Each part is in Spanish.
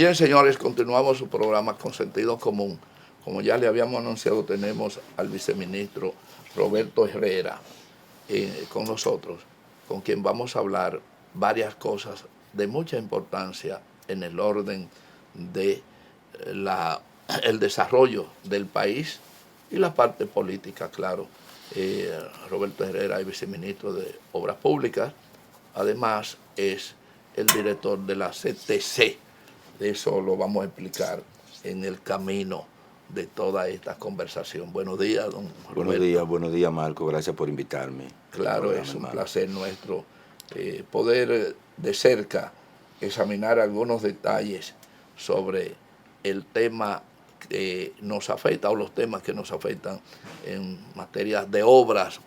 Bien, señores, continuamos su programa con sentido común. Como ya le habíamos anunciado, tenemos al viceministro Roberto Herrera con nosotros, con quien vamos a hablar varias cosas de mucha importancia en el orden de el desarrollo del país y la parte política, claro. Roberto Herrera es viceministro de Obras Públicas, además es el director de la CTC. Eso lo vamos a explicar en el camino de toda esta conversación. Buenos días, don Roberto. Buenos días, Marco. Gracias por invitarme. Claro, es un placer nuestro poder de cerca examinar algunos detalles sobre el tema que nos afecta o los temas que nos afectan en materia de obras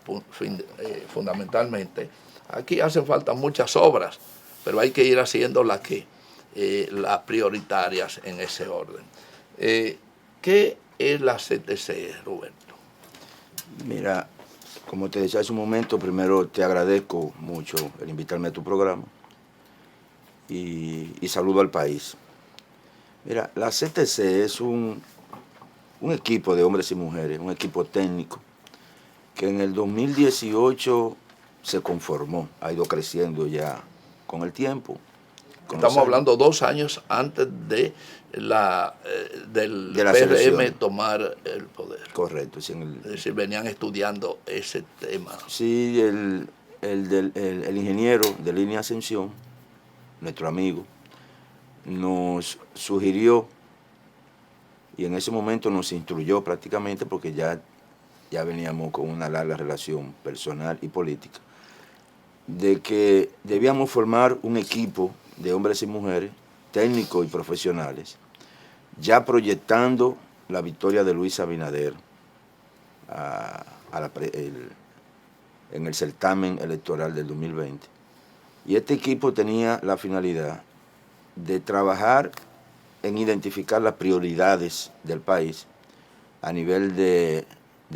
fundamentalmente. Aquí hacen falta muchas obras, pero hay que ir haciendo las prioritarias en ese orden. ¿Qué es la CTC, Roberto? Mira, como te decía hace un momento, primero te agradezco mucho el invitarme a tu programa y saludo al país. Mira, la CTC es un equipo de hombres y mujeres, un equipo técnico que en el 2018 se conformó, ha ido creciendo ya con el tiempo. Estamos hablando 2 años antes de del PRM tomar el poder. Correcto. Sí, es decir, venían estudiando ese tema. Sí, el ingeniero de Línea Ascensión, nuestro amigo, nos sugirió y en ese momento nos instruyó prácticamente porque ya veníamos con una larga relación personal y política, de que debíamos formar un equipo de hombres y mujeres, técnicos y profesionales, ya proyectando la victoria de Luis Abinader en el certamen electoral del 2020. Y este equipo tenía la finalidad de trabajar en identificar las prioridades del país a nivel de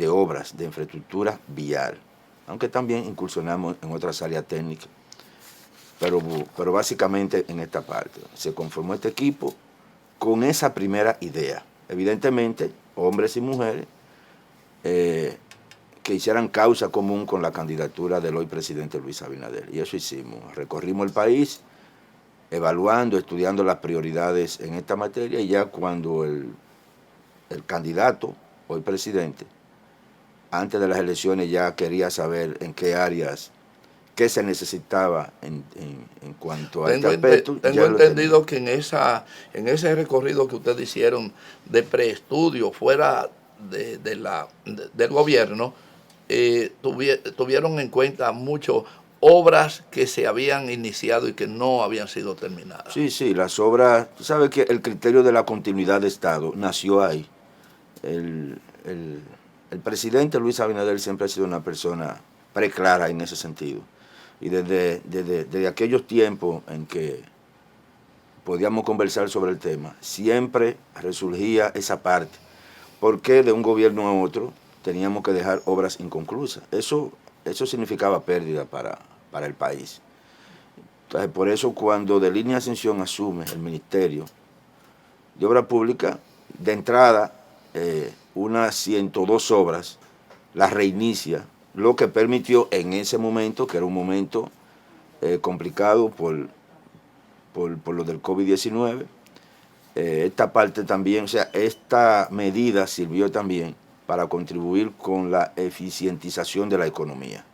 obras, de infraestructura vial, aunque también incursionamos en otras áreas técnicas, pero básicamente en esta parte. Se conformó este equipo con esa primera idea. Evidentemente, hombres y mujeres que hicieran causa común con la candidatura del hoy presidente Luis Abinader. Y eso hicimos. Recorrimos el país, evaluando, estudiando las prioridades en esta materia, y ya cuando el candidato, hoy presidente, antes de las elecciones ya quería saber en qué áreas, qué se necesitaba en cuanto a este aspecto. Tengo entendido que en ese recorrido que ustedes hicieron de preestudio fuera del gobierno, tuvieron en cuenta muchas obras que se habían iniciado y que no habían sido terminadas. Sí, las obras, tú sabes que el criterio de la continuidad de Estado nació ahí. El presidente Luis Abinader siempre ha sido una persona preclara en ese sentido. Y desde aquellos tiempos en que podíamos conversar sobre el tema, siempre resurgía esa parte. ¿Por qué de un gobierno a otro teníamos que dejar obras inconclusas? Eso significaba pérdida para el país. Entonces, por eso cuando de Línea Ascensión asume el Ministerio de Obras Públicas, de entrada, unas 102 obras las reinicia, lo que permitió en ese momento, que era un momento complicado por lo del COVID-19, esta parte también, o sea, esta medida sirvió también para contribuir con la eficientización de la economía.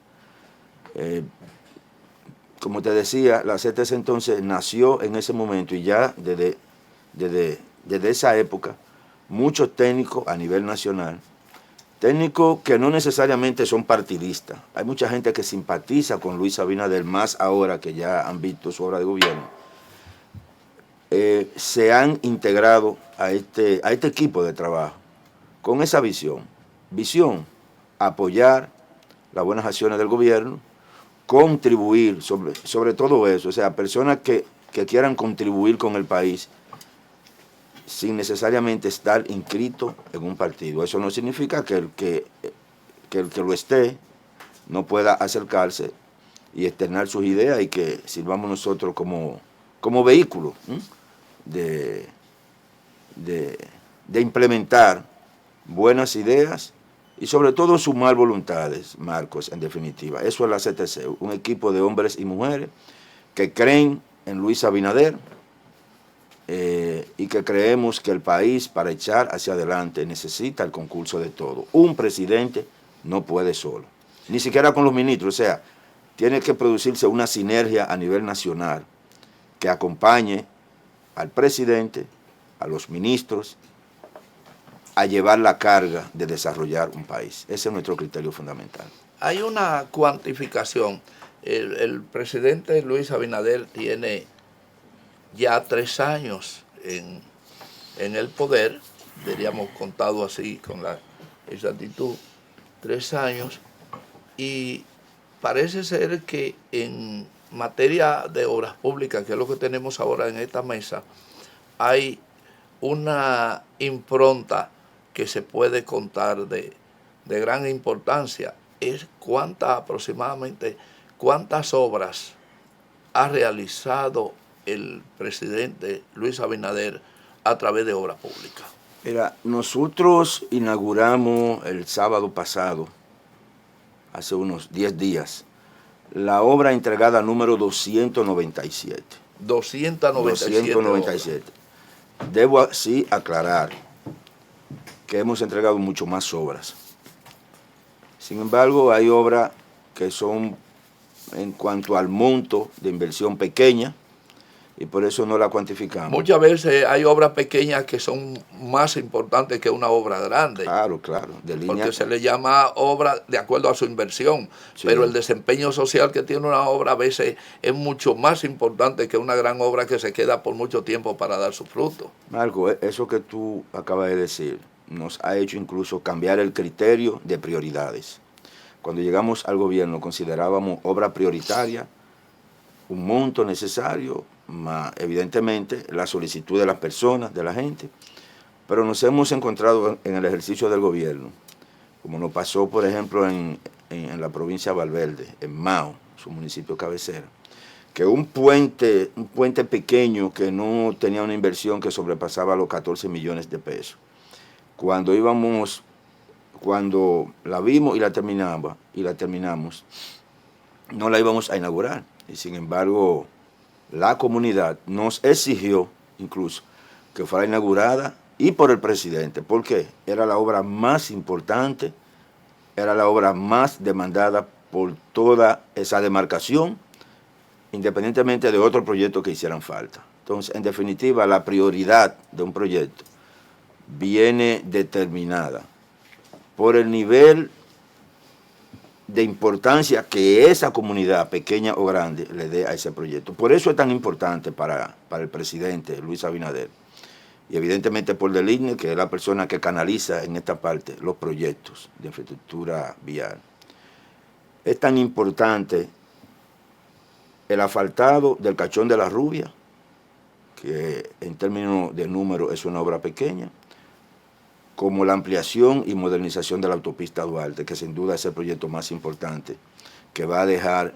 Como te decía, la CTC entonces nació en ese momento y ya desde esa época, muchos técnicos a nivel nacional, técnicos que no necesariamente son partidistas. Hay mucha gente que simpatiza con Luis Abinader, más ahora que ya han visto su obra de gobierno. Se han integrado a este equipo de trabajo con esa visión. Visión, apoyar las buenas acciones del gobierno, contribuir sobre todo eso. O sea, personas que quieran contribuir con el país sin necesariamente estar inscrito en un partido. Eso no significa que el que lo esté no pueda acercarse y externar sus ideas y que sirvamos nosotros como vehículo. de, de implementar buenas ideas y sobre todo sumar voluntades, Marcos, en definitiva. Eso es la CTC, un equipo de hombres y mujeres que creen en Luis Abinader y que creemos que el país, para echar hacia adelante, necesita el concurso de todos. Un presidente no puede solo, ni siquiera con los ministros. O sea, tiene que producirse una sinergia a nivel nacional que acompañe al presidente, a los ministros, a llevar la carga de desarrollar un país. Ese es nuestro criterio fundamental. Hay una cuantificación. El presidente Luis Abinader tiene ya 3 años en el poder, diríamos contado así con la exactitud, 3 años, y parece ser que en materia de obras públicas, que es lo que tenemos ahora en esta mesa, hay una impronta que se puede contar de gran importancia. Es aproximadamente cuántas obras ha realizado el presidente Luis Abinader a través de obras públicas. Mira, nosotros inauguramos el sábado pasado, hace unos 10 días, la obra entregada número 297. 297. Debo así aclarar que hemos entregado mucho más obras. Sin embargo, hay obras que son, en cuanto al monto de inversión, pequeña, y por eso no la cuantificamos. Muchas veces hay obras pequeñas que son más importantes que una obra grande. Claro. Porque se le llama obra de acuerdo a su inversión, sí. Pero el desempeño social que tiene una obra a veces es mucho más importante que una gran obra que se queda por mucho tiempo para dar su fruto. Marco, eso que tú acabas de decir nos ha hecho incluso cambiar el criterio de prioridades. Cuando llegamos al gobierno considerábamos obra prioritaria un monto necesario, más evidentemente la solicitud de las personas, de la gente, pero nos hemos encontrado en el ejercicio del gobierno, como nos pasó por ejemplo en la provincia de Valverde, en Mao, su municipio cabecera, que un puente pequeño que no tenía una inversión que sobrepasaba los 14 millones de pesos. Cuando la vimos y la terminamos, no la íbamos a inaugurar. Y sin embargo, la comunidad nos exigió incluso que fuera inaugurada y por el presidente. ¿Por qué? Era la obra más importante, era la obra más demandada por toda esa demarcación, independientemente de otros proyectos que hicieran falta. Entonces, en definitiva, la prioridad de un proyecto viene determinada por el nivel de importancia que esa comunidad, pequeña o grande, le dé a ese proyecto. Por eso es tan importante para el presidente Luis Abinader, y evidentemente por el INE, que es la persona que canaliza en esta parte los proyectos de infraestructura vial. Es tan importante el asfaltado del Cachón de la Rubia, que en términos de número es una obra pequeña, como la ampliación y modernización de la autopista Duarte, que sin duda es el proyecto más importante que va a dejar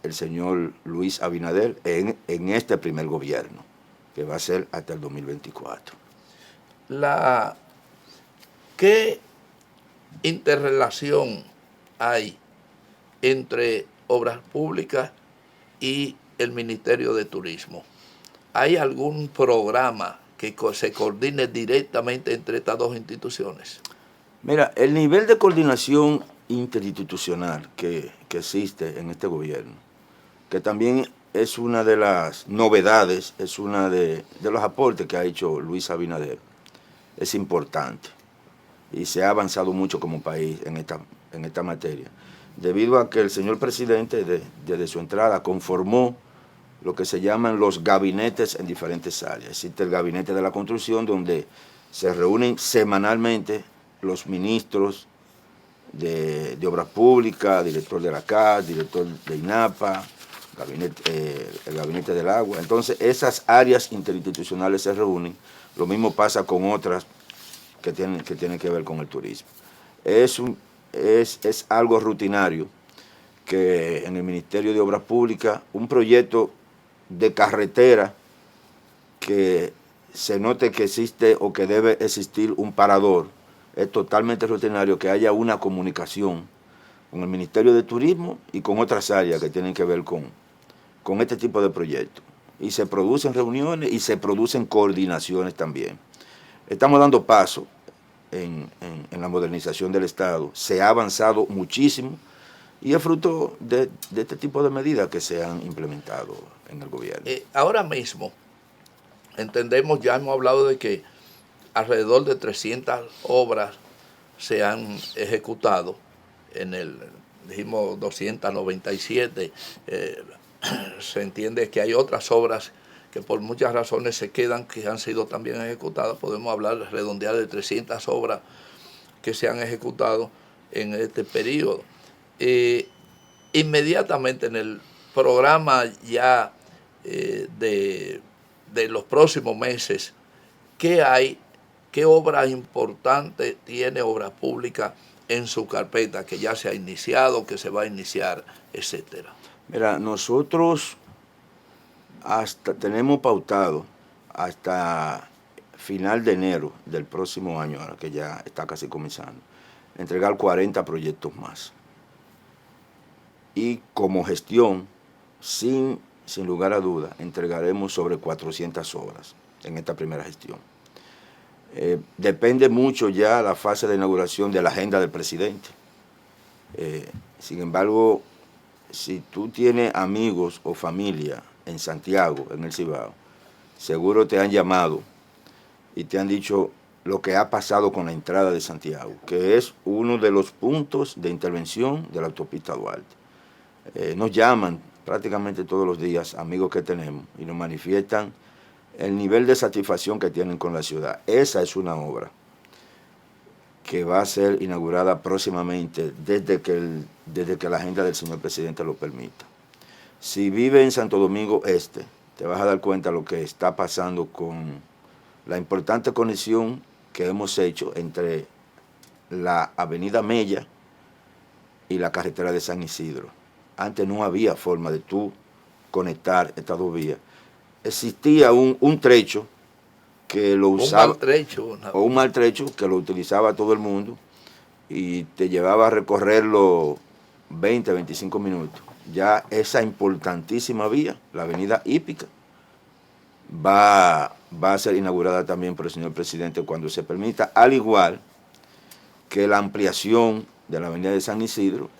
el señor Luis Abinader en este primer gobierno, que va a ser hasta el 2024. ¿Qué interrelación hay entre obras públicas y el Ministerio de Turismo? ¿Hay algún programa que se coordine directamente entre estas dos instituciones? Mira, el nivel de coordinación interinstitucional que existe en este gobierno, que también es una de las novedades, es una de los aportes que ha hecho Luis Abinader, es importante y se ha avanzado mucho como país en esta materia, debido a que el señor presidente desde su entrada conformó lo que se llaman los gabinetes en diferentes áreas. Existe el gabinete de la construcción, donde se reúnen semanalmente los ministros de obras públicas, director de la CAS, director de INAPA, el gabinete del agua. Entonces, esas áreas interinstitucionales se reúnen. Lo mismo pasa con otras que tienen que ver con el turismo. Es algo rutinario que en el Ministerio de Obras Públicas un proyecto de carretera que se note que existe o que debe existir un parador, es totalmente rutinario que haya una comunicación con el Ministerio de Turismo y con otras áreas que tienen que ver con este tipo de proyectos. Y se producen reuniones y se producen coordinaciones también. Estamos dando paso en la modernización del Estado. Se ha avanzado muchísimo y es fruto de este tipo de medidas que se han implementado en el gobierno. Ahora mismo, entendemos, ya hemos hablado de que alrededor de 300 obras se han ejecutado. Dijimos 297, se entiende que hay otras obras que por muchas razones se quedan, que han sido también ejecutadas. Podemos hablar, redondear de 300 obras que se han ejecutado en este periodo. Inmediatamente en el programa ya de los próximos meses, ¿qué hay? ¿Qué obras importantes tiene Obras Públicas en su carpeta que ya se ha iniciado, que se va a iniciar, etcétera? Mira, nosotros tenemos pautado hasta final de enero del próximo año, ahora que ya está casi comenzando, entregar 40 proyectos más. Y como gestión, sin lugar a duda, entregaremos sobre 400 obras en esta primera gestión. Depende mucho ya la fase de inauguración de la agenda del presidente. Sin embargo, si tú tienes amigos o familia en Santiago, en el Cibao, seguro te han llamado y te han dicho lo que ha pasado con la entrada de Santiago, que es uno de los puntos de intervención de la autopista Duarte. Nos llaman prácticamente todos los días amigos que tenemos y nos manifiestan el nivel de satisfacción que tienen con la ciudad. Esa es una obra que va a ser inaugurada próximamente desde que la agenda del señor presidente lo permita. Si vive en Santo Domingo Este, te vas a dar cuenta de lo que está pasando con la importante conexión que hemos hecho entre la avenida Mella y la carretera de San Isidro. Antes no había forma de tú conectar estas dos vías. Existía un trecho que lo usaba, un maltrecho que lo utilizaba todo el mundo y te llevaba a recorrerlo 20, 25 minutos. Ya esa importantísima vía, la avenida Hípica, va a ser inaugurada también por el señor presidente cuando se permita, al igual que la ampliación de la avenida de San Isidro,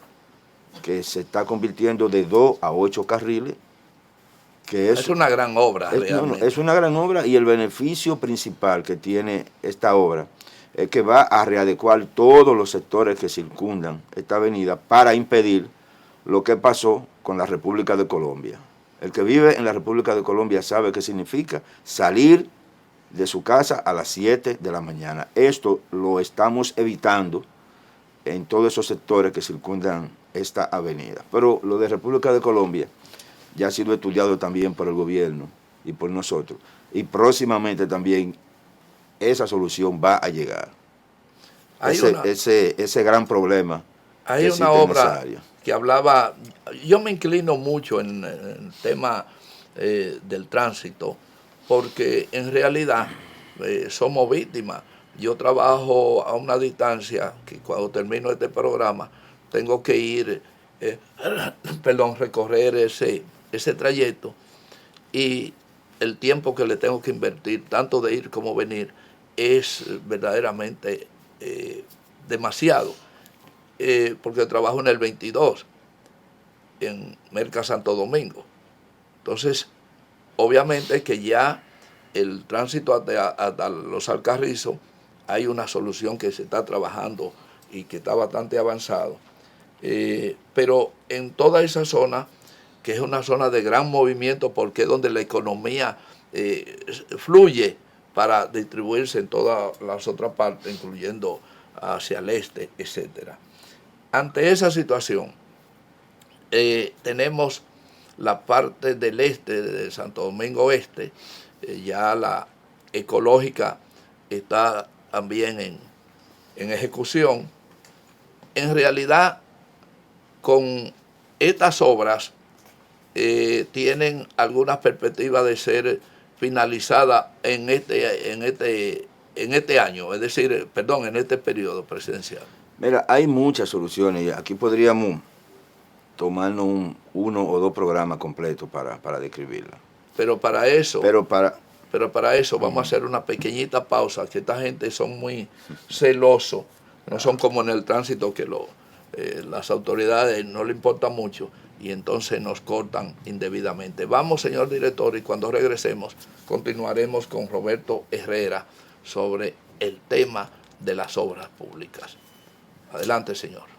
que se está convirtiendo de 2 a 8 carriles, que es una gran obra realmente. Es una gran obra y el beneficio principal que tiene esta obra es que va a readecuar todos los sectores que circundan esta avenida para impedir lo que pasó con la República de Colombia. El que vive en la República de Colombia sabe qué significa salir de su casa a las 7 de la mañana. Esto lo estamos evitando en todos esos sectores que circundan esta avenida. Pero lo de República de Colombia ya ha sido estudiado también por el gobierno y por nosotros. Y próximamente también esa solución va a llegar. Ese gran problema. Hay una obra que hablaba, yo me inclino mucho en el tema del tránsito, porque en realidad somos víctimas. Yo trabajo a una distancia que cuando termino este programa tengo que ir, recorrer ese trayecto, y el tiempo que le tengo que invertir, tanto de ir como venir, es verdaderamente demasiado, porque trabajo en el 22, en Merca Santo Domingo. Entonces, obviamente que ya el tránsito hasta los Alcarrizos, hay una solución que se está trabajando y que está bastante avanzado. Pero en toda esa zona, que es una zona de gran movimiento, porque es donde la economía fluye para distribuirse en todas las otras partes, incluyendo hacia el este, etcétera. Ante esa situación, tenemos la parte del este, de Santo Domingo Este, ya la ecológica está también en ejecución. En realidad, con estas obras tienen algunas perspectivas de ser finalizada en este año, es decir, perdón, en este periodo presidencial? Mira, hay muchas soluciones. Aquí podríamos tomarnos uno o dos programas completos para describirla. Pero para eso, Pero para... vamos a hacer una pequeñita pausa, que esta gente son muy celosos, no son como en el tránsito que las autoridades no le importa mucho y entonces nos cortan indebidamente. Vamos, señor director, y cuando regresemos continuaremos con Roberto Herrera sobre el tema de las obras públicas. Adelante, señor.